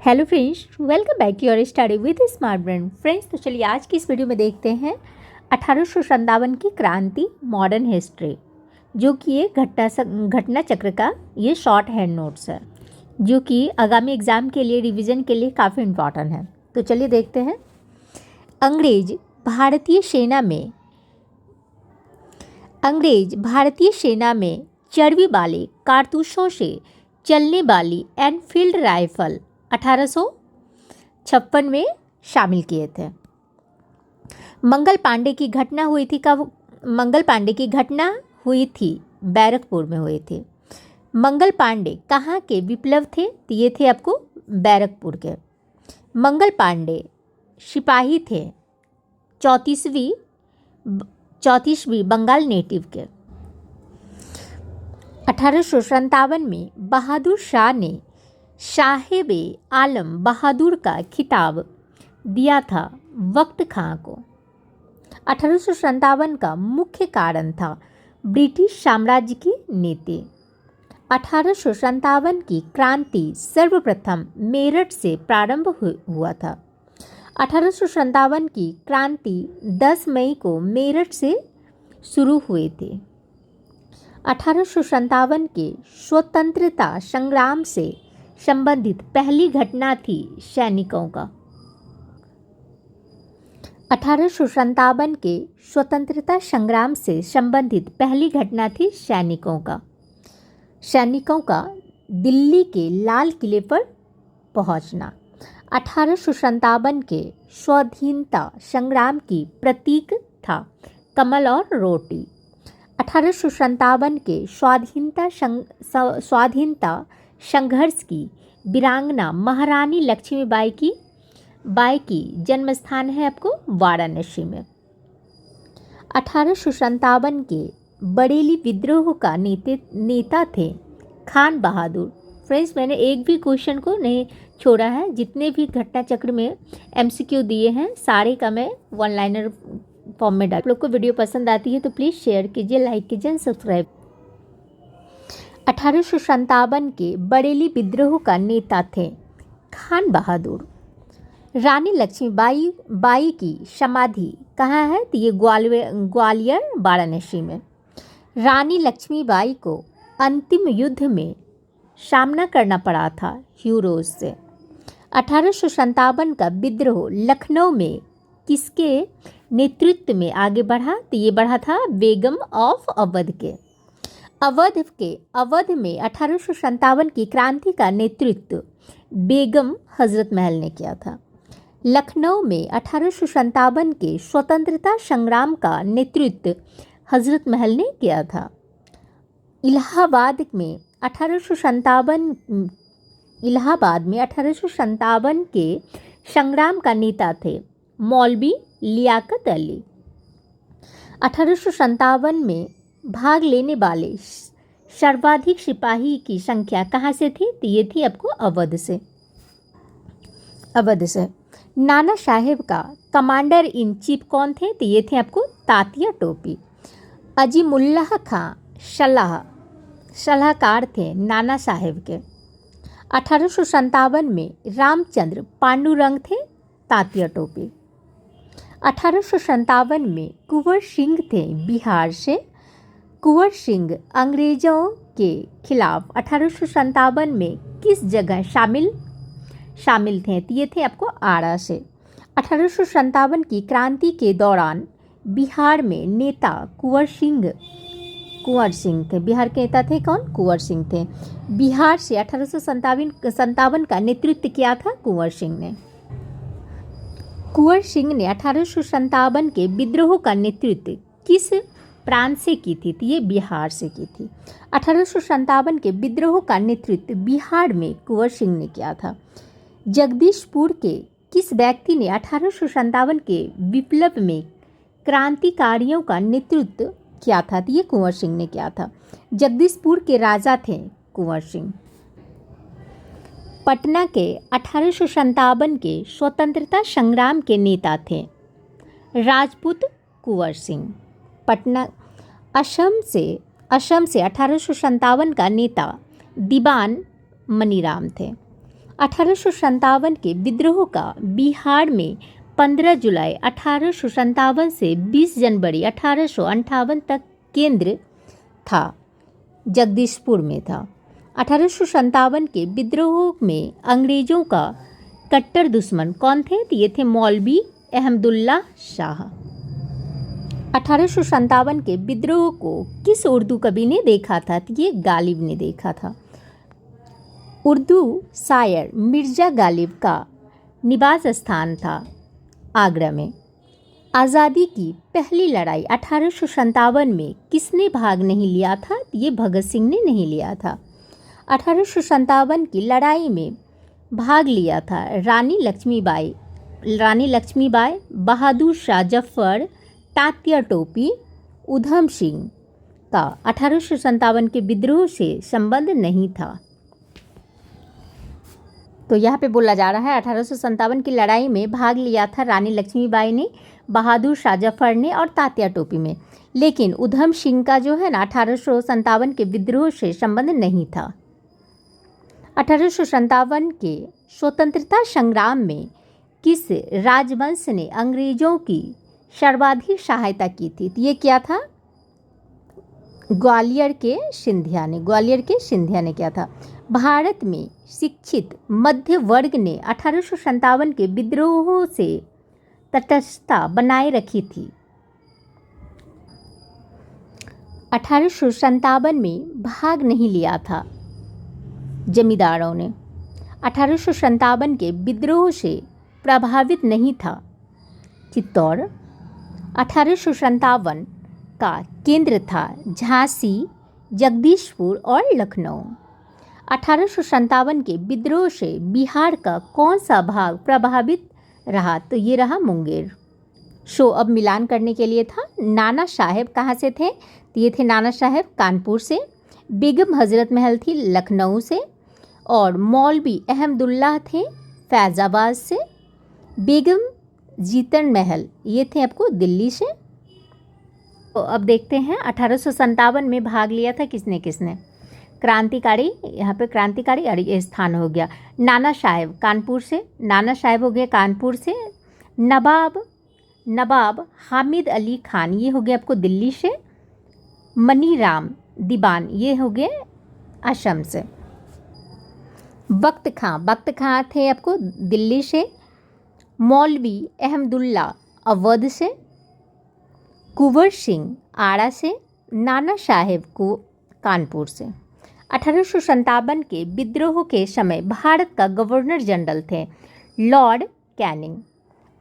Hello friends, welcome back to your study with smart brain. Friends, तो चलिए आज की इस वीडियो में देखते हैं 1857 की क्रांति मॉडर्न हिस्ट्री, जो कि ये घटना चक्र का ये शॉर्ट हैंड नोट्स है, जो कि आगामी एग्जाम के लिए रिवीजन के लिए काफ़ी इम्पॉर्टेंट है। तो चलिए देखते हैं। अंग्रेज भारतीय सेना में चर्बी वाले कारतूसों से चलने वाली एनफील्ड राइफल 1856 में शामिल किए थे। मंगल पांडे की घटना हुई थी बैरकपुर में हुई थी। मंगल पांडे कहाँ के विप्लव थे? तो ये थे आपको बैरकपुर के। मंगल पांडे सिपाही थे 34वीं बंगाल नेटिव के। 1857 में बहादुर शाह ने साहेब आलम बहादुर का खिताब दिया था वक्त खां को। 1857 का मुख्य कारण था ब्रिटिश साम्राज्य की नीति। 1857 की क्रांति सर्वप्रथम मेरठ से प्रारंभ हुआ था। 1857 की क्रांति 10 मई को मेरठ से शुरू हुई थी। 1857 के स्वतंत्रता संग्राम से संबंधित पहली घटना थी सैनिकों का। 1857 के स्वतंत्रता संग्राम से संबंधित पहली घटना थी सैनिकों का दिल्ली के लाल किले पर पहुंचना। 1857 के स्वाधीनता संग्राम की प्रतीक था कमल और रोटी। 1857 के स्वाधीनता संघर्ष की वीरांगना महारानी लक्ष्मीबाई की जन्म स्थान है आपको वाराणसी में। 1857 के बरेली विद्रोह का नेता थे खान बहादुर। फ्रेंड्स, मैंने एक भी क्वेश्चन को नहीं छोड़ा है। जितने भी घटना चक्र में एमसीक्यू दिए हैं सारे का मैं वन लाइनर फॉर्म में डाल। आप लोग को वीडियो पसंद आती है तो प्लीज़ शेयर कीजिए, लाइक कीजिए, सब्सक्राइब। 1857 के बरेली विद्रोह का नेता थे खान बहादुर। रानी लक्ष्मीबाई की समाधि कहाँ है? तो ये ग्वालियर वाराणसी में। रानी लक्ष्मीबाई को अंतिम युद्ध में सामना करना पड़ा था ह्यूरोज से। 1857 का विद्रोह लखनऊ में किसके नेतृत्व में आगे बढ़ा? तो ये बढ़ा था बेगम ऑफ अवध के। अवध में 1857 की क्रांति का नेतृत्व बेगम हजरत महल ने किया था। लखनऊ में 1857 के स्वतंत्रता संग्राम का नेतृत्व हजरत महल ने किया था। इलाहाबाद में 1857 के संग्राम का नेता थे मौलवी लियाकत अली। 1857 में भाग लेने वाले सर्वाधिक सिपाही की संख्या कहाँ से थी? तो ये थी आपको अवध से। नाना साहेब का कमांडर इन चीफ कौन थे? तो ये थे आपको तात्या टोपी। अजीमुल्लाह खां सलाहकार थे नाना साहेब के। 1857 में रामचंद्र पांडुरंग थे तात्या टोपी। 1857 में कुंवर सिंह थे बिहार से। कुंवर सिंह अंग्रेजों के खिलाफ 1857 में किस जगह शामिल थे? तो ये थे आपको आरा से। 1857 की क्रांति के दौरान बिहार में नेता कुंवर सिंह थे। बिहार के नेता थे कौन? कुंवर सिंह थे। बिहार से 1857 का नेतृत्व किया था कुंवर सिंह ने। कुंवर सिंह ने 1857 के विद्रोह का नेतृत्व किस प्रांत से की थी? तो ये बिहार से की थी। 1857 के विद्रोह का नेतृत्व बिहार में कुंवर सिंह ने किया था। जगदीशपुर के किस व्यक्ति ने 1857 के विप्लव में क्रांतिकारियों का नेतृत्व किया था? तो ये कुंवर सिंह ने किया था। जगदीशपुर के राजा थे कुंवर सिंह। पटना के 1857 के स्वतंत्रता संग्राम के नेता थे राजपूत कुंवर सिंह। पटना असम से 1857 का नेता दीवान मनीराम थे। 1857 के विद्रोह का बिहार में 15 जुलाई 1857 से 20 जनवरी 1858 तक केंद्र था, जगदीशपुर में था। 1857 के विद्रोह में अंग्रेजों का कट्टर दुश्मन कौन थे? तो ये थे मौलवी अहमदुल्ला शाह। 1857 के विद्रोह को किस उर्दू कवि ने देखा था? तो ये गालिब ने देखा था। उर्दू शायर मिर्ज़ा गालिब का निवास स्थान था आगरा में। आज़ादी की पहली लड़ाई 1857 में किसने भाग नहीं लिया था? ये भगत सिंह ने नहीं लिया था। 1857 की लड़ाई में भाग लिया था रानी लक्ष्मीबाई, बहादुर शाह जफर, तात्या टोपी, उधम सिंह का 1857 के विद्रोह से संबंध नहीं था। तो यहाँ पे बोला जा रहा है 1857 की लड़ाई में भाग लिया था रानी लक्ष्मीबाई ने, बहादुर शाह जफर ने और तात्या टोपी में, लेकिन उधम सिंह का जो है ना 1857 के विद्रोह से संबंध नहीं था। 1857 के स्वतंत्रता संग्राम में किस राजवंश ने अंग्रेजों की सर्वाधिक सहायता की थी? तो ये क्या था? ग्वालियर के सिंधिया ने किया था। भारत में शिक्षित मध्य वर्ग ने 1857 के विद्रोहों से तटस्थता बनाए रखी थी। 1857 में भाग नहीं लिया था जमींदारों ने। 1857 के विद्रोह से प्रभावित नहीं था चित्तौड़। 1857 का केंद्र था झांसी, जगदीशपुर और लखनऊ। 1857 के विद्रोह से बिहार का कौन सा भाग प्रभावित रहा? तो ये रहा मुंगेर। अब मिलान करने के लिए था। नाना साहेब कहाँ से थे? तो ये थे नाना साहेब कानपुर से, बेगम हजरत महल थी लखनऊ से, और मौलवी अहमदुल्ला थे फैज़ाबाद से, बेगम जीतन महल ये थे आपको दिल्ली से। तो अब देखते हैं 1857 में भाग लिया था किसने किसने। क्रांतिकारी, यहाँ पे क्रांतिकारी और ये स्थान हो गया। नाना साहेब कानपुर से, नाना साहेब हो गए कानपुर से। नवाब हामिद अली खान ये हो गए आपको दिल्ली से। मनी राम दीवान ये हो गए असम से। बख्त खां थे आपको दिल्ली से। मौलवी अहमदुल्ला अवध से। कुंवर सिंह आरा से। नाना साहेब को कानपुर से। 1857 के विद्रोह के समय भारत का गवर्नर जनरल थे लॉर्ड कैनिंग।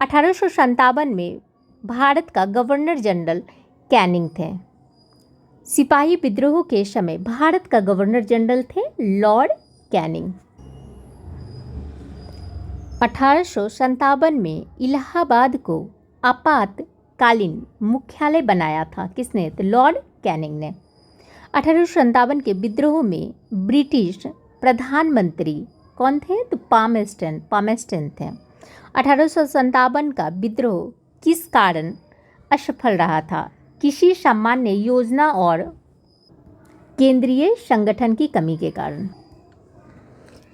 1857 में भारत का गवर्नर जनरल कैनिंग थे। सिपाही विद्रोह के समय भारत का गवर्नर जनरल थे लॉर्ड कैनिंग। 1857 में इलाहाबाद को आपातकालीन मुख्यालय बनाया था किसने? तो लॉर्ड कैनिंग ने। 1857 के विद्रोह में ब्रिटिश प्रधानमंत्री कौन थे? तो पामेस्टन थे। 1857 का विद्रोह किस कारण असफल रहा था? किसी सामान्य योजना और केंद्रीय संगठन की कमी के कारण।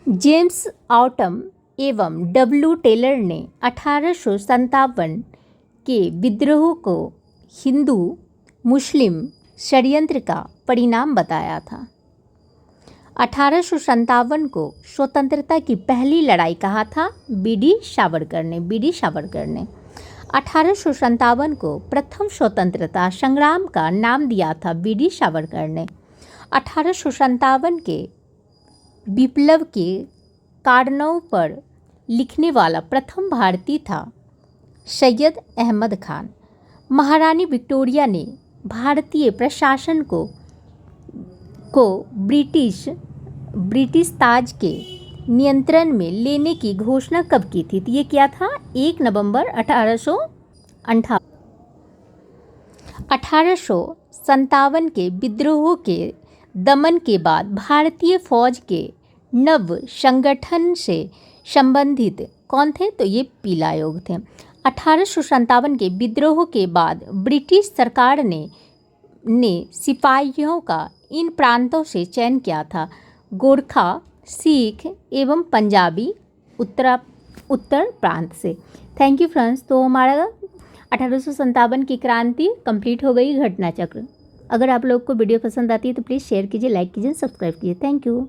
जेम्स ऑटम एवं डब्ल्यू टेलर ने 1857 के विद्रोह को हिंदू मुस्लिम षड्यंत्र का परिणाम बताया था। 1857 को स्वतंत्रता की पहली लड़ाई कहा था? बीडी सावरकर ने। 1857 को प्रथम स्वतंत्रता संग्राम का नाम दिया था बीडी सावरकर ने। 1857 के विप्लव के कारणों पर लिखने वाला प्रथम भारतीय था सैयद अहमद खान। महारानी विक्टोरिया ने भारतीय प्रशासन को ब्रिटिश ताज के नियंत्रण में लेने की घोषणा कब की थी? तो ये क्या था? 1 नवंबर 1858। 1857 के विद्रोह के दमन के बाद भारतीय फौज के नव संगठन से संबंधित कौन थे? तो ये पीला योग थे। 1857 के विद्रोह के बाद ब्रिटिश सरकार ने सिपाहियों का इन प्रांतों से चयन किया था: गोरखा, सिख एवं पंजाबी उत्तर प्रांत से। Thank you friends. तो हमारा 1857 की क्रांति कंप्लीट हो गई, घटना चक्र। अगर आप लोग को वीडियो पसंद आती है तो प्लीज़ शेयर कीजिए, लाइक कीजिए, सब्सक्राइब कीजिए। Thank you.